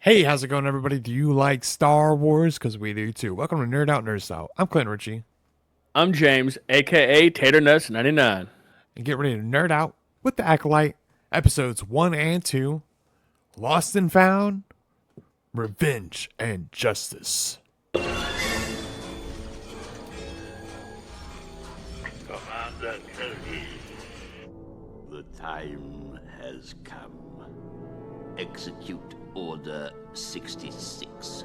Hey, how's it going, everybody? Do you like Star Wars? Because we do too. Welcome to Nerd Out Nerd Style. I'm Clint Ritchie, I'm James, aka Tater Nuts 99. and get ready to nerd out with the Acolyte, episodes 1 and 2, Lost and Found, Revenge and Justice. Commander Curtis. The time has come. Execute Order 66.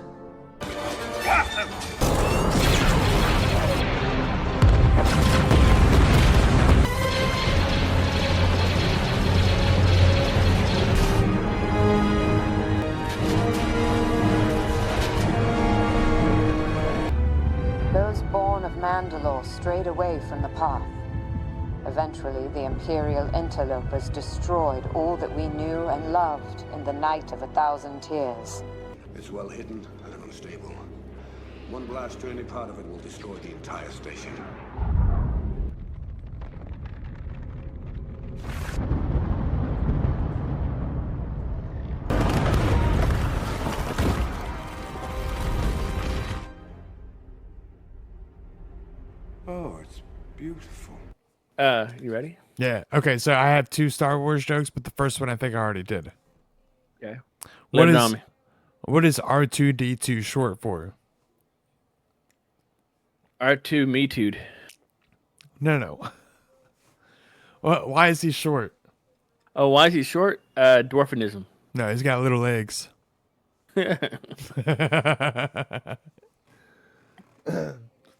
Those born of Mandalore strayed away from the path. Eventually, the Imperial interlopers destroyed all that we knew and loved in the Night of 1,000 Tears. It's well hidden and unstable. One blast to any part of it will destroy the entire station. Oh, it's beautiful. You ready? Yeah. Okay, so I have two Star Wars jokes, but the first one I think I already did. Okay. What Let it is on me. what is R2D2 short for? R2 Me Too'd. No. Why is he short? Oh, why is he short? Dwarfinism. No, he's got little legs. All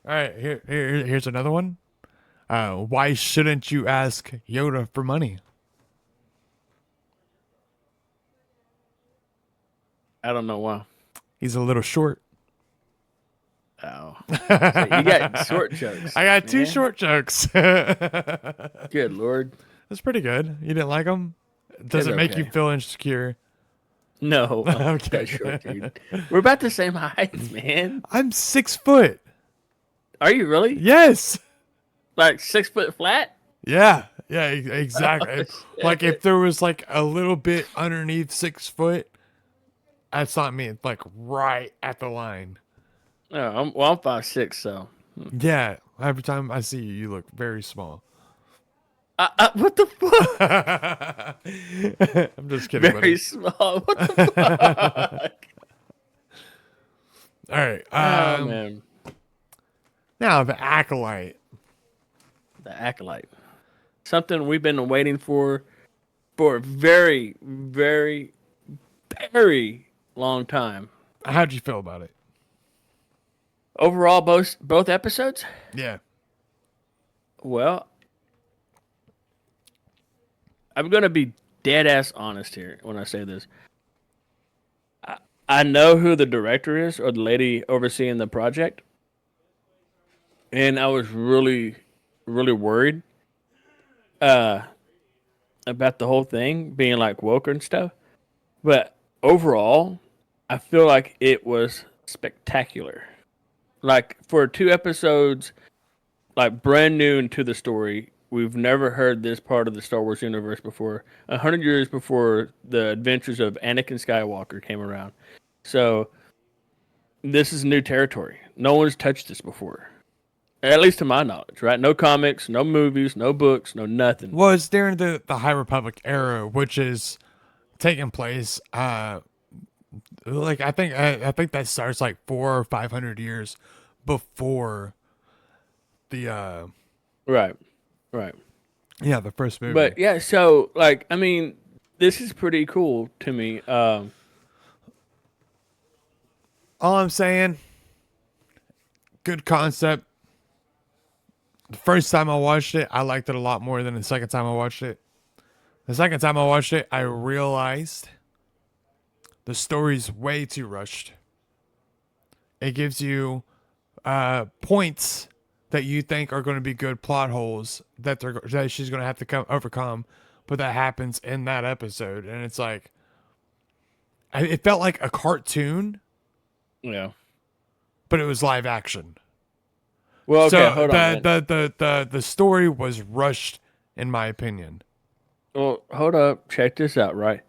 right, here's another one. Why shouldn't you ask Yoda for money? I don't know why. He's a little short. Oh. So you got short jokes. I got two man. short jokes. That's Good Lord. pretty good. You didn't like them? Does It's it make you okay. feel insecure? No. Okay. That short, dude. We're about the same height, man. I'm 6 foot. Are you really? Yes. Like 6 foot flat? Yeah. Yeah, exactly. Oh, Like if there was like a little bit underneath 6 foot, that's not me. It's like right at the line. Oh, I'm 5'6", so. Yeah. Every time I see you, you look very small. What the fuck? I'm just kidding. Very buddy. small. What the fuck? All right. Oh, man. Now the Acolyte. The Acolyte. Something we've been waiting for a very, very, very long time. How'd you feel about it? Overall, both episodes? Yeah. Well, I'm going to be dead ass honest here when I say this. I know who the director is or the lady overseeing the project. And I was really, really worried about the whole thing being like woke and stuff. But overall, I feel like it was spectacular. Like for 2 episodes, like brand new into the story, we've never heard this part of the Star Wars universe before. 100 years before the adventures of Anakin Skywalker came around. So this is new territory. No one's touched this before. At least to my knowledge, right? No comics, no movies, no books, no nothing. Well, it's during the High Republic era, which is taking place. Like I think that starts like 400 or 500 years before the Right. the first movie. But yeah, so like I mean, this is pretty cool to me. All I'm saying, good concept. The first time I watched it, I liked it a lot more than the second time I watched it. The second time I watched it, I realized the story's way too rushed. It gives you points that you think are going to be good plot holes that she's going to have to overcome, but that happens in that episode, and it's like it felt like a cartoon, Yeah. but it was live action. Well, okay, So hold on. Man. the story was rushed, in my opinion. Well, hold up. Check this out, right?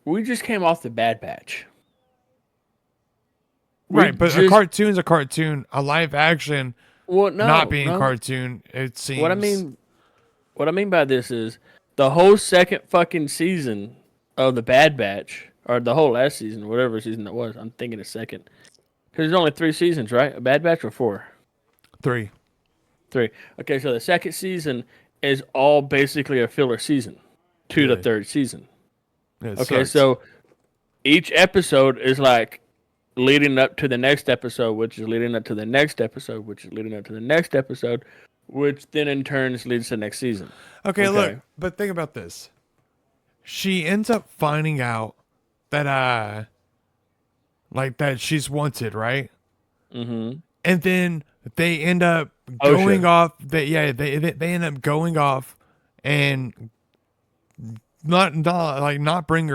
We just came off the Bad Batch. Right, but a just cartoon's a cartoon. A live action well, no, not being no. cartoon, it seems. What I mean by this is the whole second fucking season of the Bad Batch, or the whole last season, whatever season it was. I'm thinking a second, because there's only 3 seasons, right? A Bad Batch or 4? 3. 3. Okay, so the second season is all basically a filler season to the Yeah. third season. Yeah, it Okay, sucks. so each episode is like leading up to the next episode, which is leading up to the next episode, which is leading up to the next episode, which then in turns leads to the next season. Okay, look, but think about this. She ends up finding out that like that she's wanted, right? Mm-hmm. And then they end up OSHA. going off. They end up going off and not bringing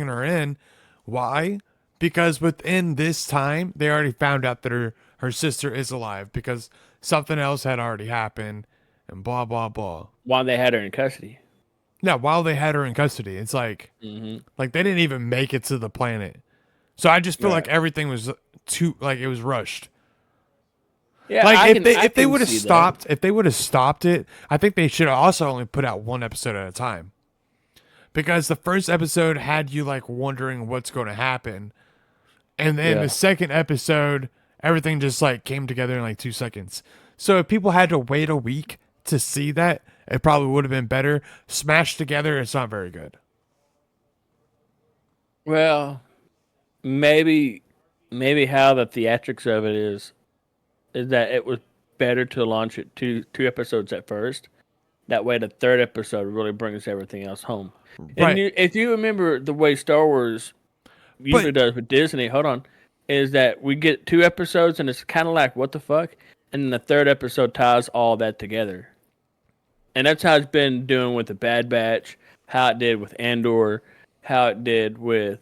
her in. Why? Because within this time they already found out that her sister is alive because something else had already happened and blah blah blah. While they had her in custody. Yeah, while they had her in custody, it's like Mm-hmm. like they didn't even make it to the planet. So I just feel Right. like everything was it was rushed. Yeah, Like I if they can would have see stopped it, I think they should have also only put out one episode at a time. Because the first episode had you like wondering what's going to happen. And then Yeah. the second episode, everything just like came together in like 2 seconds. So if people had to wait a week to see that, it probably would have been better. Smashed together, it's not very good. Well, maybe how the theatrics of it is that it was better to launch it two episodes at first. That way, the third episode really brings everything else home. Right. And if you remember the way Star Wars usually does with Disney, hold on, is that we get 2 episodes and it's kind of like what the fuck, and then the third episode ties all that together. And that's how it's been doing with the Bad Batch, how it did with Andor, how it did with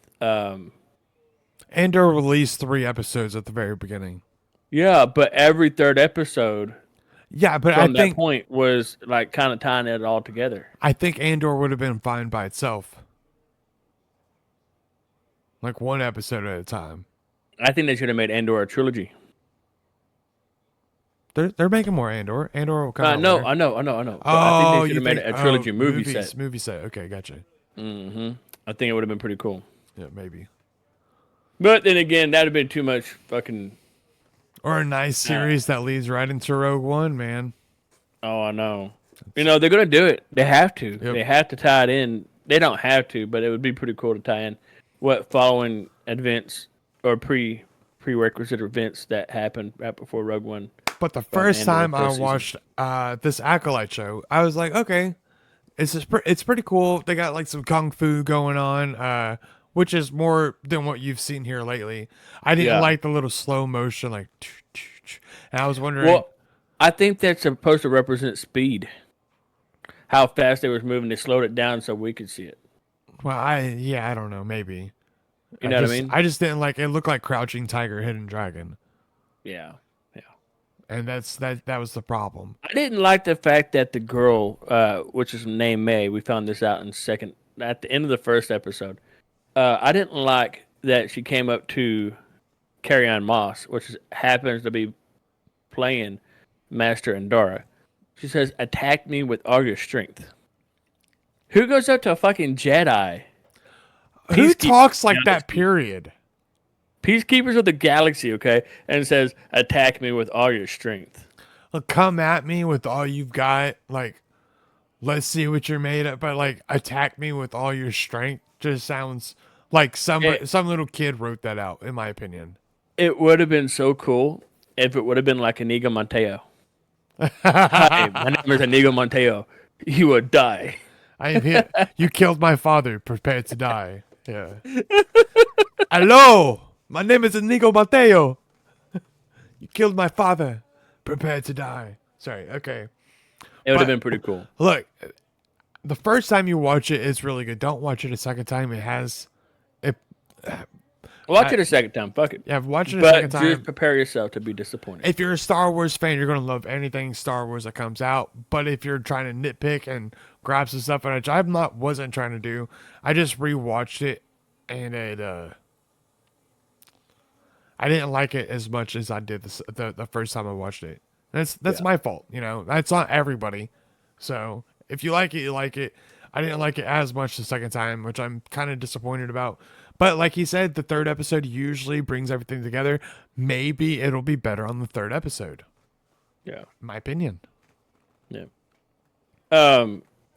Andor released 3 episodes at the very beginning. yeah, but every third episode Yeah, but from I think that point was like kind of tying it all together. I think Andor would have been fine by itself. Like 1 episode at a time. I think they should have made Andor a trilogy. They're making more Andor. Andor will come out No, later. I know. But Oh, I think they you should have made think- it a trilogy oh, movie movies, set. Movie set. Okay, gotcha. I think it would have been pretty cool. Yeah, maybe. But then again, that'd have been too much fucking. Or a nice series that leads right into Rogue One, man. Oh, I know. You know they're gonna do it. They have to. Yep. They have to tie it in. They don't have to, but it would be pretty cool to tie in what following events or prerequisite events that happened right before Rogue One. But the first Andor time I first season. watched this Acolyte show, I was like, okay, it's pretty cool. They got like some kung fu going on, which is more than what you've seen here lately. I didn't Yeah. like the little slow motion, like, and I was wondering. Well, I think that's supposed to represent speed. How fast they was moving, they slowed it down so we could see it. Well, I don't know, maybe. You know what I mean? I just didn't like it. Looked like Crouching Tiger, Hidden Dragon, Yeah. and that was the problem. I didn't like the fact that the girl, which is named May, we found this out at the end of the first episode. I didn't like that she came up to Carrie-Anne Moss, which happens to be playing Master Andorra. She says, "Attack me with all your strength." Who goes up to a fucking Jedi? Who Peacekeeper talks like Galaxy. that? Period. Peacekeepers of the galaxy, okay, and says, "Attack me with all your strength." Look, come at me with all you've got. Like, let's see what you're made of. But like, attack me with all your strength just sounds like some little kid wrote that out, in my opinion. It would have been so cool if it would have been like Inigo Montoya. Hi, my name is Inigo Montoya. You would die. I am here. You killed my father. Prepare to die. Yeah. Hello. My name is Inigo Mateo. You killed my father. Prepare to die. Sorry. Okay. It would But- have been pretty cool. Look, the first time you watch it is really good. Don't watch it a second time. It has. Watch it a second time. Fuck it. Yeah, watch it a But second time. just prepare yourself to be disappointed. If you're a Star Wars fan, you're gonna love anything Star Wars that comes out. But if you're trying to nitpick and grab some stuff, which wasn't trying to do, I just rewatched it, and I didn't like it as much as I did the first time I watched it. That's Yeah. my fault, you know. That's not everybody. So if you like it, you like it. I didn't like it as much the second time, which I'm kind of disappointed about. But like he said, the third episode usually brings everything together. Maybe it'll be better on the third episode. Yeah. In my opinion. Yeah.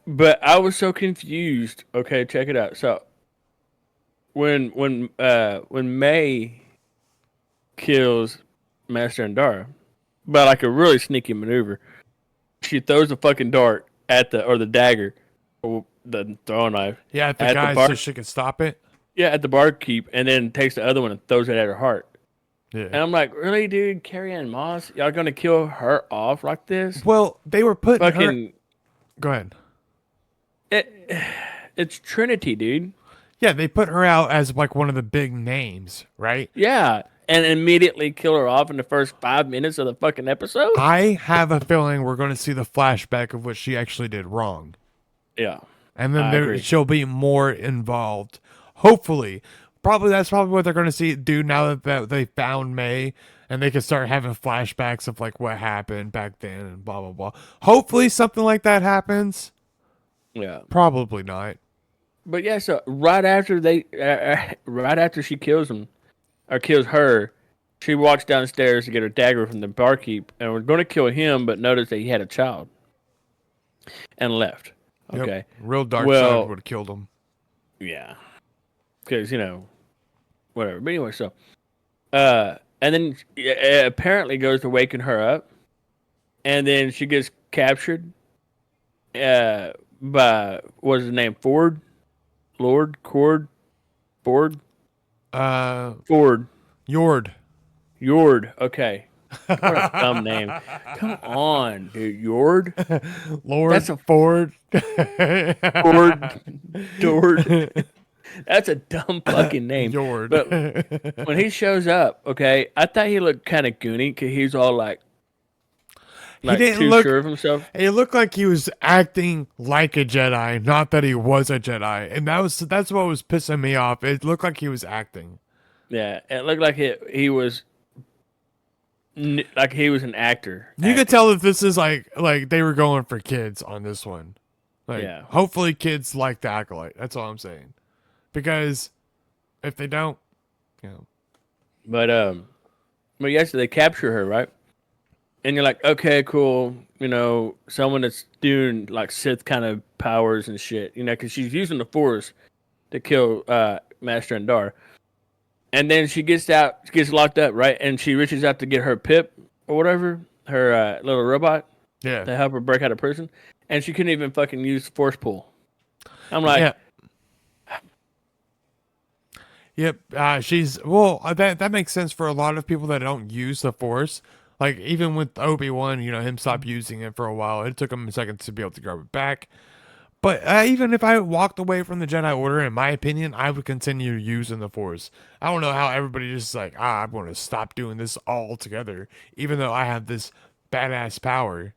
But I was so confused. Okay, check it out. So when May kills Master and Dara, by like a really sneaky maneuver, she throws the fucking dart at the dagger, or the throwing knife. Yeah, at the at guy bar, so she can stop it. yeah, at the barkeep, and then takes the other one and throws it at her heart. Yeah. And I'm like, really, dude? Carrie Ann Moss, y'all gonna kill her off like this? Well, they were putting her. Fucking, Go ahead. it's Trinity, dude. Yeah, they put her out as like one of the big names, right? Yeah, and immediately kill her off in the first 5 minutes of the fucking episode. I have a feeling we're going to see the flashback of what she actually did wrong. Yeah, And I then agree. she'll be more involved. Hopefully. That's probably what they're going to see do now that they found May, and they can start having flashbacks of like what happened back then and blah, blah, blah. Hopefully something like that happens. yeah. Probably not. But yeah, so right after she kills him, or kills her, she walks downstairs to get her dagger from the barkeep, and was going to kill him, but noticed that he had a child, and left. Yep. Okay, Real dark Well- side would have killed him. yeah, because whatever. But anyway, so and then it apparently goes to waking her up, and then she gets captured by what's his name, Ford. Ford. Yord. Yord. Okay. What a dumb name. Come on, dude. Yord. Lord That's a- Ford. Ford. Yord. That's a dumb fucking name. Yord. But when he shows up, okay, I thought he looked kind of goony because he's all like didn't too look- sure of himself. It looked like he was acting like a Jedi, not that he was a Jedi, and that's what was pissing me off. It looked like he was acting. Yeah, it looked like he was like he was an actor. You could tell that this is like they were going for kids on this one. Like, Yeah. hopefully kids like the Acolyte. That's all I'm saying. Because if they don't, you know, But yes, they capture her, right? And you're like, okay, cool. Someone that's doing like Sith kind of powers and shit. Because she's using the Force to kill Master and Dar. And then she gets locked up, right? And she reaches out to get her Pip or whatever, her little robot yeah, to help her break out of prison. And she couldn't even fucking use Force pull. I'm like, yeah. Yep, that makes sense for a lot of people that don't use the Force. Like even with Obi-Wan, him stop using it for a while. It took him a second to be able to grab it back. But even if I walked away from the Jedi Order, in my opinion, I would continue using the Force. I don't know how everybody just like, I'm going to stop doing this altogether, even though I have this badass power.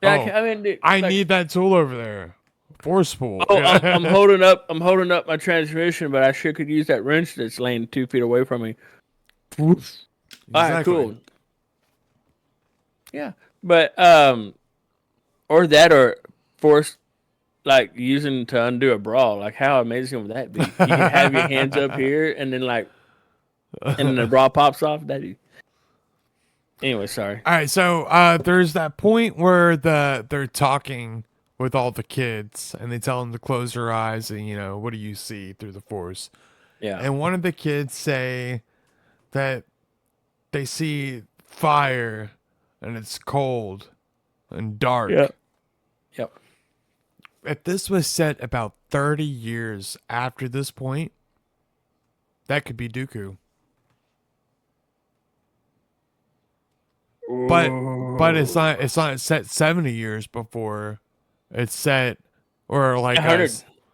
I mean, dude, I like- need that tool over there. Force pull. Oh, I'm holding up my transmission, but I sure could use that wrench that's laying 2 feet away from me. All right, Exactly. cool. Yeah, but or force like using to undo a brawl. Like, how amazing would that be? You can have your hands up here, and then and then the bra pops off. Anyway, sorry. All right, so there's that point where they're talking with all the kids, and they tell them to close their eyes, and what do you see through the Force? Yeah, And one of the kids say that they see fire, and it's cold and dark. Yep. If this was set about 30 years after this point, that could be Dooku. But it's not set 70 years before. It's set or like 100.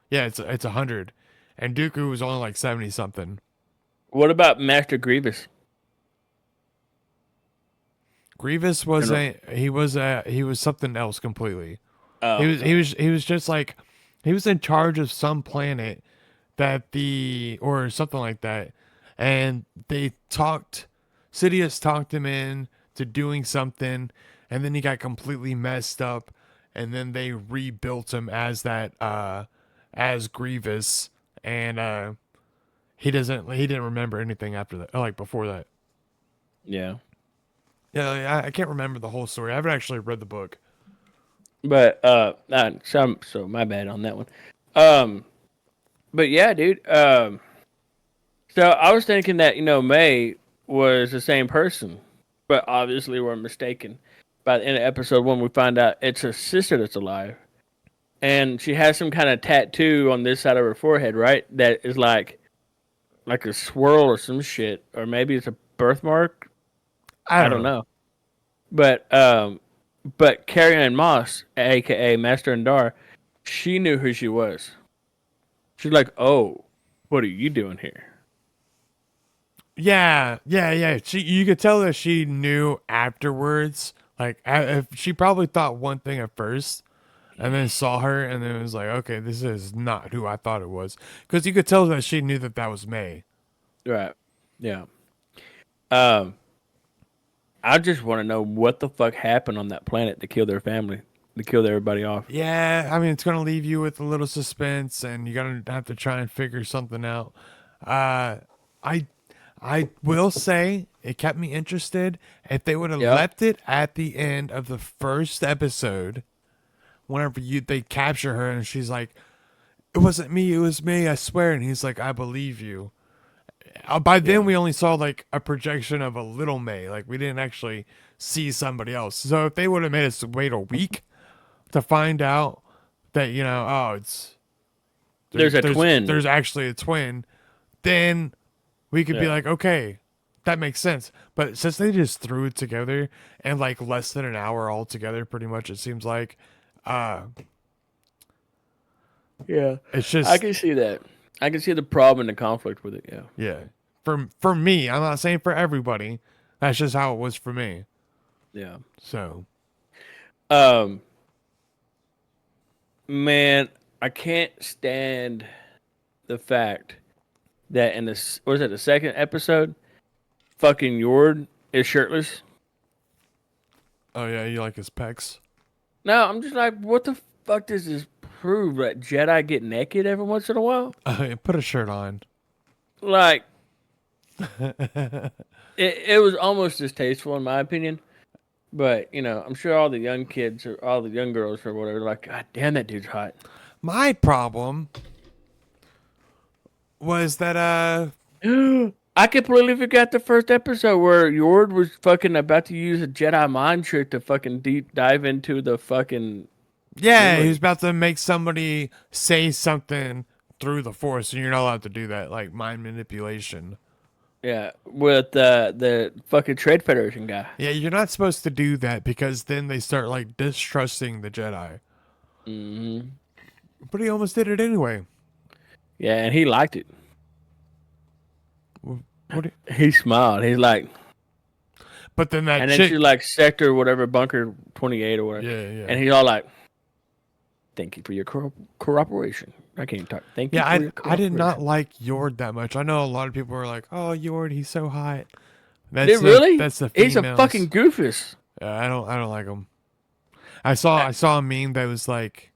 Yeah, it's 100. And Dooku was only like 70 something. What about Master Grievous? Grievous was he was something else completely. Oh, He was just like he was in charge of some planet or something like that, and they talked Sidious talked him in to doing something, and then he got completely messed up, and then they rebuilt him as that as Grievous, and he didn't remember anything after that, like before that. Yeah. Yeah, I can't remember the whole story. I haven't actually read the book. But so my bad on that one. But yeah, dude. So I was thinking that May was the same person, but obviously we're mistaken. By the end of episode 1, we find out it's her sister that's alive, and she has some kind of tattoo on this side of her forehead, right? That is like a swirl or some shit, or maybe it's a birthmark. I I don't don't know. know. But Carrie Ann Moss, aka Master Andar, she knew who she was. She's like, "Oh, what are you doing here?" Yeah. You could tell that she knew afterwards. Like, if she probably thought one thing at first, and then saw her, and then it was like, okay, this is not who I thought it was. Because you could tell that she knew that was May. Right. Yeah. Um, I just want to know what the fuck happened on that planet to kill their family, to kill everybody off. Yeah, I mean, it's gonna leave you with a little suspense, and you're gonna have to try and figure something out. I I will say it kept me interested. If they would have Yep. left it at the end of the first episode, whenever they capture her and she's like, "It wasn't me, it was me, I swear," and he's like, "I believe you." By then, we only saw like a projection of a little May. Like we didn't actually see somebody else. So if they would have made us wait a week to find out that oh, it's There's a twin. there's actually a twin, then we could be Yeah. like, okay, that makes sense. But since they just threw it together in like less than an hour all together, pretty much it seems like, Yeah. it's just I can see that. I can see the problem and the conflict with it. Yeah. yeah. For me, I'm not saying for everybody. That's just how it was for me. Yeah. So Man, I can't stand the fact that in this, was it the second episode, fucking Yord is shirtless. oh yeah, you like his pecs? No, I'm just like, what the fuck does this prove? That Jedi get naked every once in a while? Put a shirt on. Like, it was almost distasteful in my opinion. But I'm sure all the young kids or all the young girls or whatever, are like, God damn, that dude's hot. My problem was that I completely forgot the first episode where Yord was fucking about to use a Jedi mind trick to fucking deep dive into the fucking. yeah, Really? he was about to make somebody say something through the force, and you're not allowed to do that, like mind manipulation. Yeah, with the fucking Trade Federation guy. Yeah, you're not supposed to do that because then they start like distrusting the Jedi. Mm-hmm. But he almost did it anyway. Yeah, and he liked it. What? He smiled. He's like, But then that and then chick. she's like, Sector, whatever, Bunker 28 or whatever. Yeah. And he's all like, thank you for your cooperation. I can't talk. Thank you Yeah, for your I did not cooperation. like Yord that much. I know a lot of people are like, "Oh, Yord, he's so hot." Did it really? That's the He's a females. fucking goofus. I don't like him. I saw a meme that was like,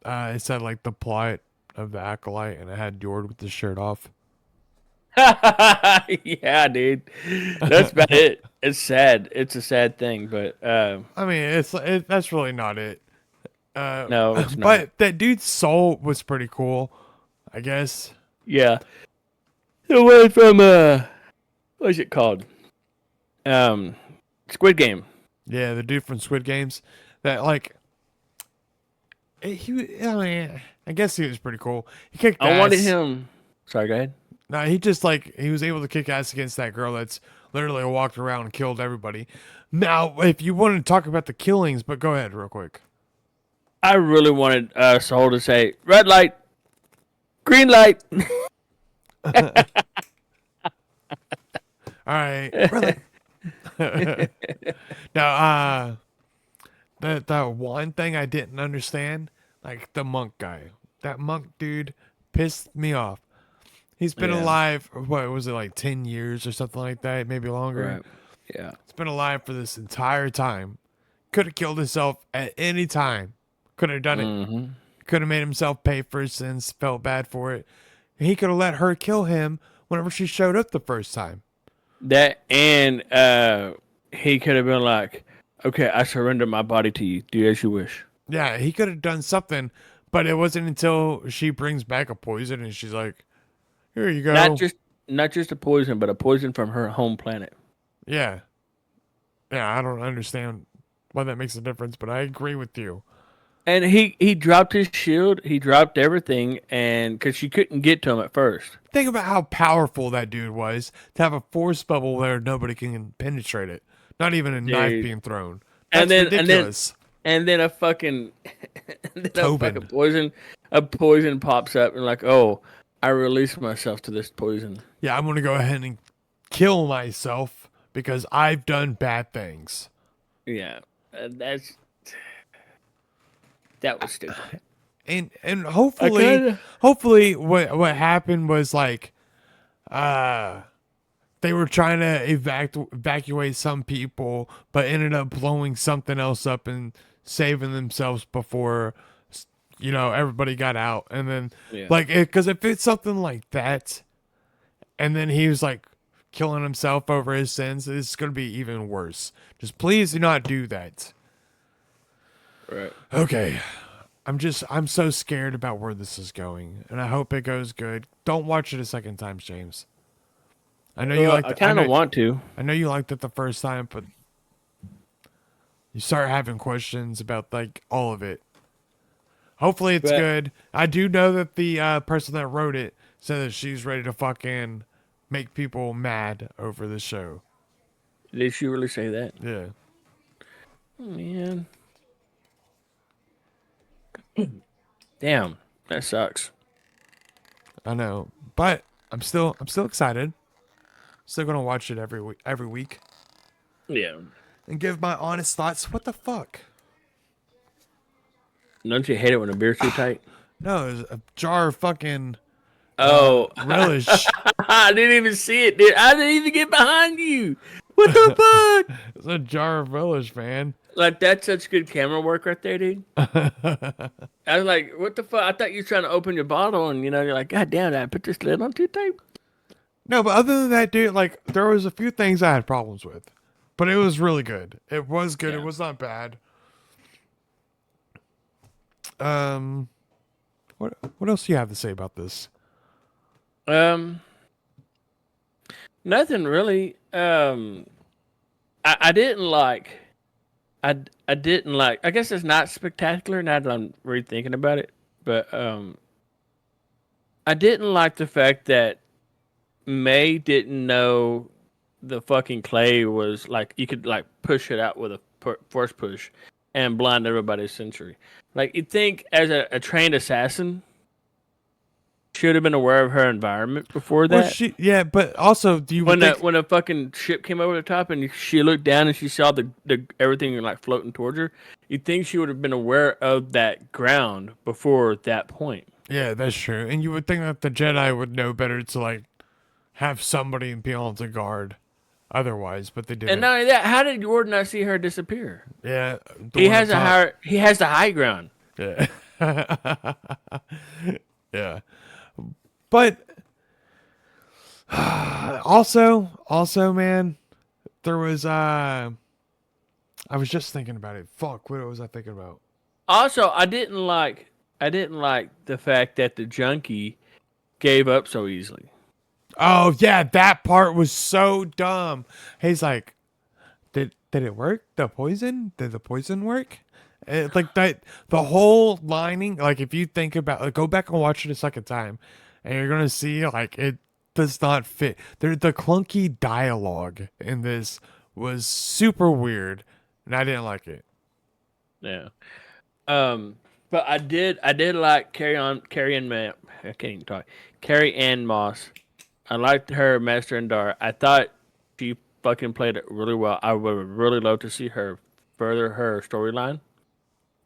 it said like the plot of the Acolyte, and it had Yord with his shirt off. Yeah, dude. That's about it. It's sad. It's a sad thing, but I mean, that's really not it. no, it's not. But that dude's soul was pretty cool, I guess. Yeah. The one from what's it called? Squid Game. Yeah, the dude from Squid Games. That like, I mean, I guess he was pretty cool. He kicked I ass. wanted him. Sorry, go ahead. No, he just like he was able to kick ass against that girl that's literally walked around and killed everybody. Now, if you wanted to talk about the killings, but go ahead real quick. I really wanted Soul to say red light, green light. All right, really. Now, the one thing I didn't understand, like the monk guy, that monk dude pissed me off. He's been Yeah. alive, what was it, like 10 years or something like that, maybe longer. Right. Yeah. He's been alive for this entire time. Could have killed himself at any time. Could have done it. Mm-hmm. Could have made himself pay for his sins, felt bad for it. He could have let her kill him whenever she showed up the first time. That and he could have been like, "Okay, I surrender my body to you. Do as you wish." Yeah, he could have done something, but it wasn't until she brings back a poison and she's like, "Here you go." Not just a poison, but a poison from her home planet. Yeah. Yeah, I don't understand why that makes a difference, but I agree with you. And he dropped his shield. He dropped everything, and because she couldn't get to him at first. Think about how powerful that dude was to have a force bubble where nobody can penetrate it. Not even a knife Dude. being thrown. That's And then ridiculous. and then a fucking Tobin. a poison pops up and like, oh, I release myself to this poison. Yeah, I'm gonna go ahead and kill myself because I've done bad things. Yeah, that was stupid. And I hopefully kinda- what happened was like they were trying to evacuate some people but ended up blowing something else up and saving themselves before everybody got out. And then Yeah. like because if it's something like that and then he was like killing himself over his sins, it's going to be even worse. Just please do not do that. Right. Okay. I'm so scared about where this is going, and I hope it goes good. Don't watch it a second time, James. I know you Well, liked I it. kind of want to. I know you liked it the first time, but you start having questions about like all of it. Hopefully it's But- good. I do know that the person that wrote it said that she's ready to fucking make people mad over the show. Did she really say that? Yeah. Man. Damn, that sucks. I know, but I'm still excited. Still gonna watch it every week Yeah. and give my honest thoughts. What the fuck? Don't you hate it when a beer's too tight? No, it's a jar of fucking Oh, relish. I didn't even see it, dude. I didn't even get behind you. What the fuck? It's a jar of relish, man. Like, that's such good camera work right there, dude. I was like, what the fuck? I thought you were trying to open your bottle and, you're like, God damn, did I put this lid on too tight? No, but other than that, dude, like there was a few things I had problems with, but it was really good. It was good. Yeah. It was not bad. What else do you have to say about this? Nothing really. I didn't like. I didn't like. I guess it's not spectacular now that I'm really thinking about it. But I didn't like the fact that May didn't know the fucking clay was like you could like push it out with a force push and blind everybody's sensory. Like you'd think as a trained assassin should have been aware of her environment before that. Well, yeah, but also, do you When think, when a fucking ship came over the top and she looked down and she saw the everything like floating towards her, you'd think she would have been aware of that ground before that point. yeah, that's true. And you would think that the Jedi would know better to like have somebody be on the guard, otherwise, but they didn't. And not only that, how did Jordan not see her disappear? Yeah, the He one has up top. he has the high ground. Yeah. Yeah. But also, man, there was I was just thinking about it. Fuck, what was I thinking about? Also, I didn't like the fact that the junkie gave up so easily. Oh yeah, that part was so dumb. He's like, did it work? Did the poison work? Like that, the whole lining. Like if you think about, like, go back and watch it a second time, and you're gonna see like it does not fit. The clunky dialogue in this was super weird, and I didn't like it. Yeah. But I did like Carrie Ann I can't even talk. Carrie Ann Moss. I liked her Master and Dar. I thought she fucking played it really well. I would really love to see her further her storyline.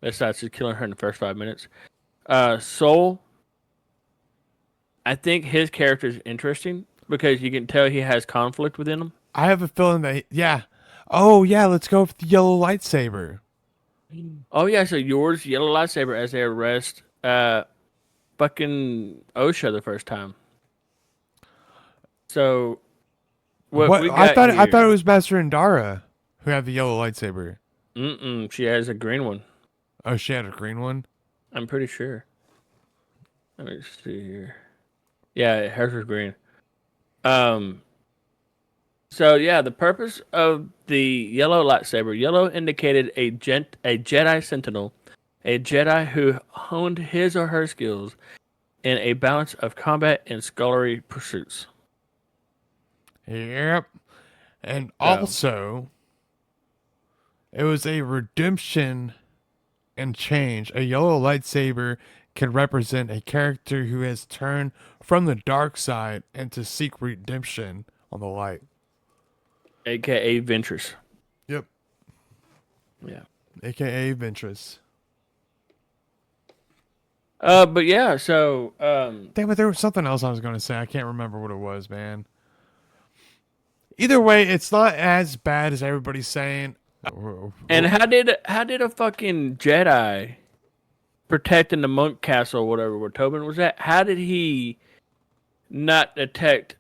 Besides just killing her in the first 5 minutes. Soul. I think his character is interesting because you can tell he has conflict within him. I have a feeling that yeah. Oh yeah, let's go with the yellow lightsaber. Oh yeah, so yours yellow lightsaber as they arrest fucking OSHA the first time. So what What we I got thought I thought it here? was Master Indara who had the yellow lightsaber. She has a green one. Oh, she had a green one. I'm pretty sure. Let me see here. Yeah, hers was green. Um. So yeah, the purpose of the yellow lightsaber. Yellow indicated a Jedi Sentinel, a Jedi who honed his or her skills in a balance of combat and scholarly pursuits. Yep. And So, also, it was a redemption and change. A yellow lightsaber can represent a character who has turned from the dark side and to seek redemption on the light. aka Ventress. Yep. Yeah. AKA Ventress. But yeah, so Damn it, there was something else I was going to say. I can't remember what it was, man. Either way, it's not as bad as everybody's saying. and how did a fucking Jedi protecting the monk castle, whatever, where Tobin was at? How did he not detect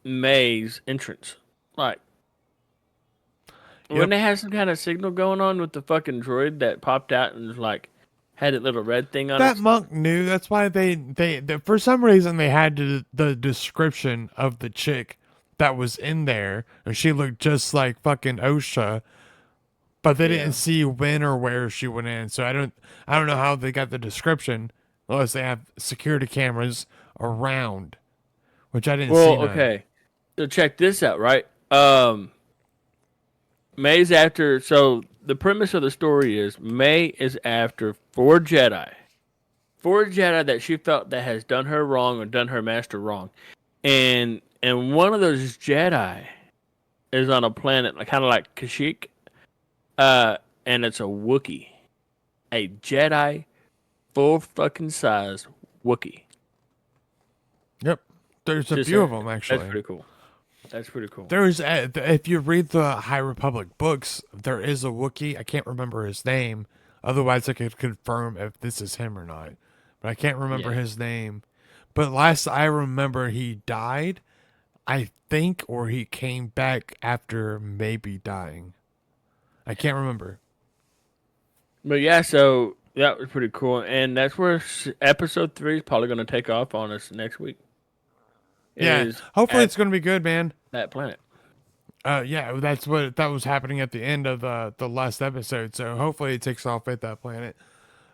May's entrance? Like, when they had some kind of signal going on with the fucking droid that popped out and was like had that little red thing on That it. monk knew. That's why they for some reason they had the description of the chick that was in there, and she looked just like fucking OSHA, but they didn't see when or where she went in. So I don't know how they got the description unless they have security cameras around, which I didn't see. Well, None. okay. So check this out, right? May's after. So the premise of the story is May is after four Jedi that she felt that has done her wrong or done her master wrong, and one of those Jedi is on a planet kind of like Kashyyyk, and it's a Wookiee, a Jedi, full fucking size Wookiee. Yep, there's a Just few a- of them actually. That's pretty cool. That's pretty cool. There's if you read the High Republic books, there is a Wookiee. I can't remember his name. Otherwise, I could confirm if this is him or not. But I can't remember Yeah. his name. But last I remember, he died, I think, or he came back after maybe dying. I can't remember. But yeah, so that was pretty cool, and that's where episode 3 is probably going to take off on us next week. Yeah, Is hopefully at it's gonna be good, man. that planet. Yeah, that was happening at the end of the last episode. So hopefully it takes off at that planet.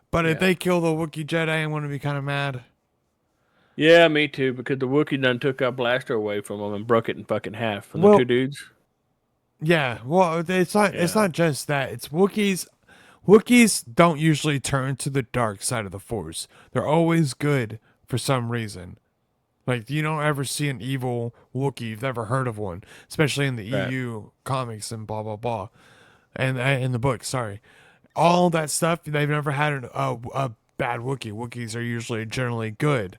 But if Yeah. they kill the Wookiee Jedi, I'm gonna be kind of mad. Yeah, me too, because the Wookiee done took our blaster away from him and broke it in fucking half from Well- the two dudes. Yeah, well, it's not Yeah. just that. It's Wookiees. Wookiees don't usually turn to the dark side of the Force. They're always good for some reason. Like you don't ever see an evil Wookiee. You've never heard of one, especially in the Right. EU comics and blah blah blah, and in the book. Sorry, all that stuff. They've never had a bad Wookiee. Wookiees are usually generally good.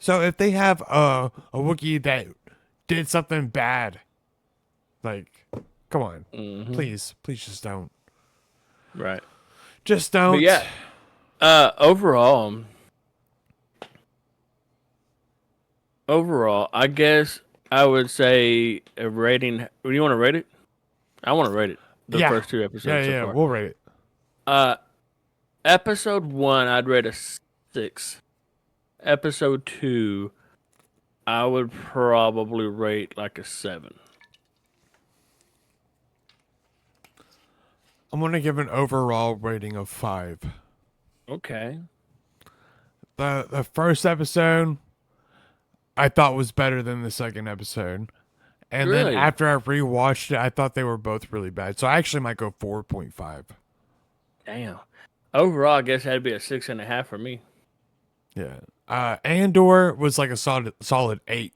So if they have a Wookiee that did something bad, like, come on, please just don't. Right. Just don't. But yeah, overall, I guess I would say a rating. Do you want to rate it? I want to rate it. The Yeah. first two episodes Yeah, so yeah, far. we'll rate it. Episode 1, I'd rate a 6. Episode 2, I would probably rate like a 7. I'm gonna give an overall rating of 5. Okay. The first episode I thought was better than the second episode. And then Really? after I rewatched it, I thought they were both really bad. So I actually might go 4.5. Damn. Overall, I guess that'd be a 6.5 for me. Yeah. Andor was like a solid 8.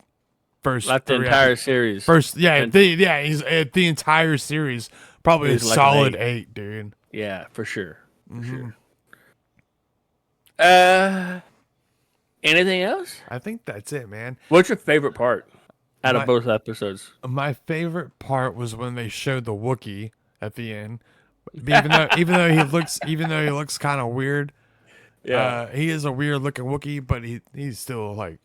First Like the 3 entire series. First, yeah, And- he's the entire series probably a He's like an solid 8. 8, dude. Yeah, for sure. For Mm-hmm. sure. Anything else? I think that's it, man. What's your favorite part out of My both episodes? my favorite part was when they showed the Wookiee at the end. Even though he looks kind of weird, Yeah. he is a weird looking Wookiee, but he's still like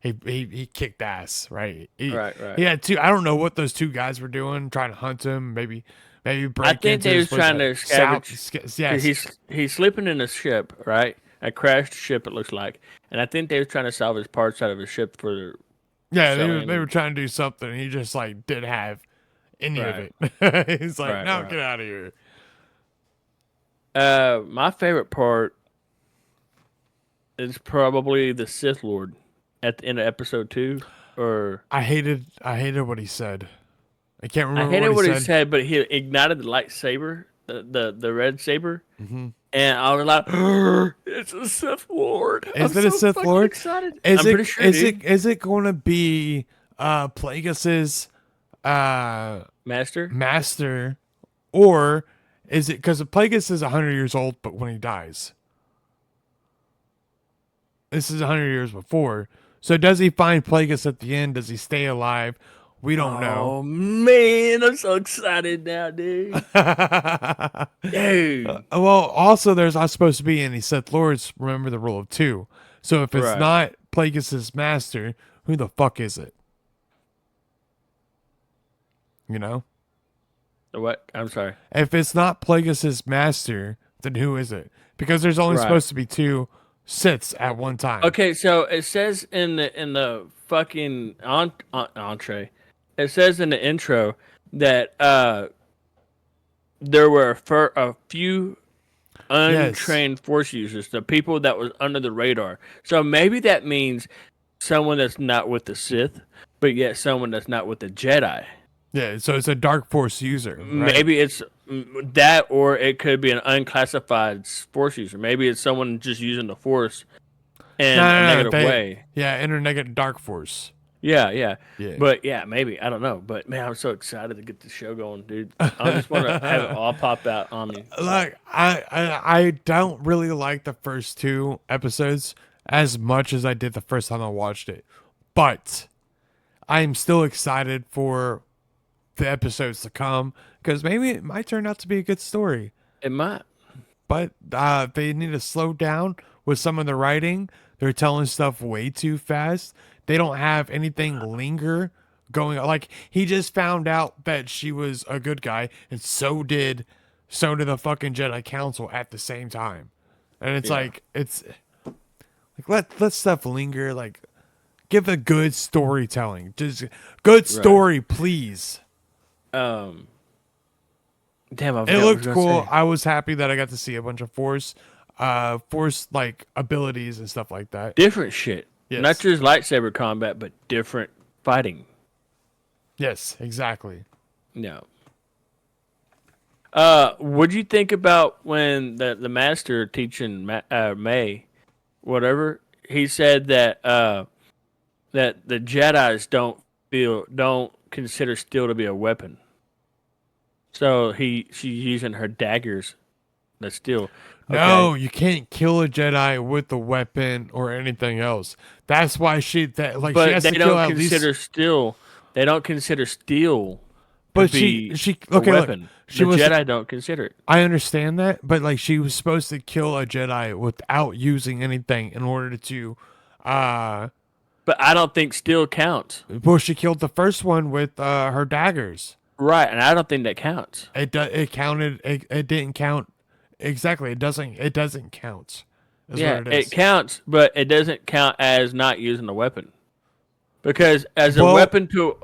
he kicked ass, right? Right, right. He had two. I don't know what those two guys were doing, trying to hunt him, maybe I break think into they his was place. trying to scavenge. Yes, He's sleeping in a ship, right? A crashed ship, it looks like. And I think they was trying to salvage parts out of his ship for yeah. selling. They were trying to do something. And he just like didn't have any of Right. it. He's like, Right, no, right. get out of here. My favorite part is probably the Sith Lord at the end of episode 2. Or I hated what he said. I can't I remember hated what he said. said, but he ignited the lightsaber, the red saber, Mm-hmm. and I was like, "It's a Sith Lord!" Is I'm it a so Sith fucking Lord? excited. Is I'm it pretty sure, is dude. it is it going to be Plagueis's Master. master, or is it because Plagueis is 100 years old, but when he dies, this is 100 years before. So does he find Plagueis at the end? Does he stay alive? We don't know. Oh man, I'm so excited now, dude. Dude. Well, also there's not supposed to be any Sith Lords. Remember the rule of two. So if it's Right. not Plagueis's master, who the fuck is it? You know? What? I'm sorry. If it's not Plagueis's master, then who is it? Because there's only Right. supposed to be two Siths at one time. Okay, so it says in the fucking entree, it says in the intro that there were a few untrained force users, the people that was under the radar. So maybe that means someone that's not with the Sith, but yet someone that's not with the Jedi. Yeah, so it's a Dark Force user. Right? Maybe it's that, or it could be an unclassified force user. Maybe it's someone just using the force in a negative way. Yeah, internegative Dark Force. Yeah, yeah, Yeah. But yeah, maybe I don't know. But man, I'm so excited to get the show going, dude. I just want to have it all pop out on me. Like I don't really like the first two episodes as much as I did the first time I watched it, but I'm still excited for the episodes to come because maybe it might turn out to be a good story. It might. But they need to slow down with some of the writing. They're telling stuff way too fast. They don't have anything linger going on. Like he just found out that she was a good guy, and so did the fucking Jedi Council at the same time. And it's like let stuff linger. Like give a good storytelling. Just good story, please. Damn, I It forgot what I was looked gonna cool. say. I was happy that I got to see a bunch of force like abilities and stuff like that. Different shit. Yes. Not just lightsaber combat, but different fighting. Yes, exactly. No. What'd you think about when the master teaching May, whatever, he said that that the Jedi's don't consider steel to be a weapon. So she's using her daggers. That's steel. No, you can't kill a Jedi with a weapon or anything else. That's why she But has they to kill don't at consider least. steel. They don't consider steel. But to be she a okay. Look, weapon. she The was. Jedi don't consider it. I understand that, but like she was supposed to kill a Jedi without using anything in order to. But I don't think steel counts. Well, she killed the first one with her daggers. Right, and I don't think that counts. It counted. It didn't count. Exactly. It doesn't count. Is Yeah, what it is. it counts, but it doesn't count as not using a weapon. Because as a Well- weapon to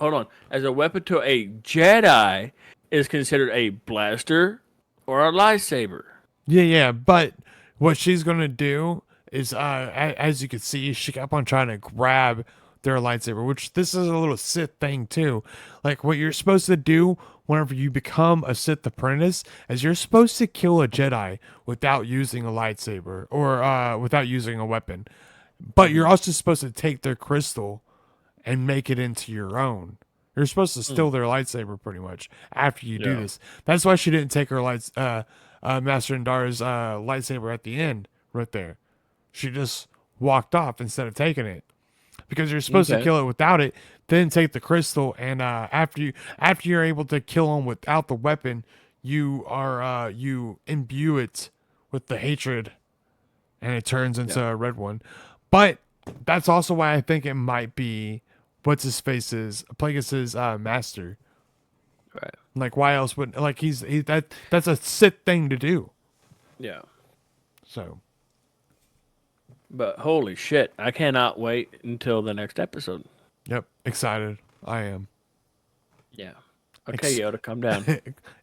as a weapon to a Jedi is considered a blaster or a lightsaber. Yeah. But what she's gonna do is, as you can see, she kept on trying to grab their lightsaber, which this is a little Sith thing too. Like what you're supposed to do whenever you become a Sith apprentice is you're supposed to kill a Jedi without using a lightsaber or without using a weapon. But you're also supposed to take their crystal and make it into your own. You're supposed to steal their lightsaber pretty much after you do Yeah. this. That's why she didn't take her Master Indara's lightsaber at the end, right there. She just walked off instead of taking it. Because you're supposed to Okay. kill it without it, then take the crystal, and after you're able to kill him without the weapon, you imbue it with the hatred, and it turns into a red one. But that's also why I think it might be what's his face's Plagueis's master. Right. Like, why else would like that's a Sith thing to do. Yeah. So But holy shit, I cannot wait until the next episode. yep, excited I am. Yeah. Okay, Yoda, calm down.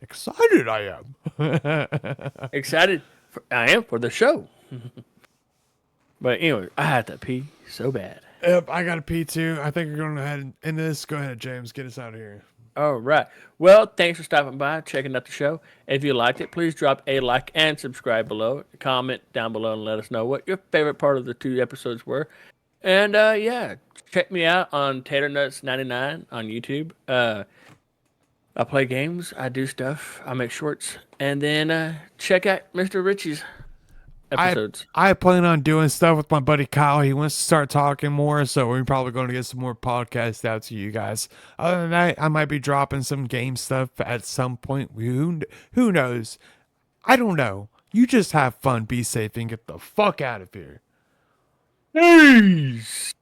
Excited I am. Excited I am for the show. But anyway, I had to pee so bad. Yep, I got to pee too. I think we're going to go ahead and end this. Go ahead, James. Get us out of here. All right. Well, thanks for stopping by, checking out the show. If you liked it, please drop a like and subscribe below. Comment down below and let us know what your favorite part of the 2 episodes were. And yeah, check me out on TaterNuts99 on YouTube. I play games, I do stuff, I make shorts, and then check out Mr. Richie's episodes. I plan on doing stuff with my buddy Kyle. He wants to start talking more, so we're probably going to get some more podcasts out to you guys. Other than that, I might be dropping some game stuff at some point. Who knows? I don't know. You just have fun, be safe, and get the fuck out of here. Peace.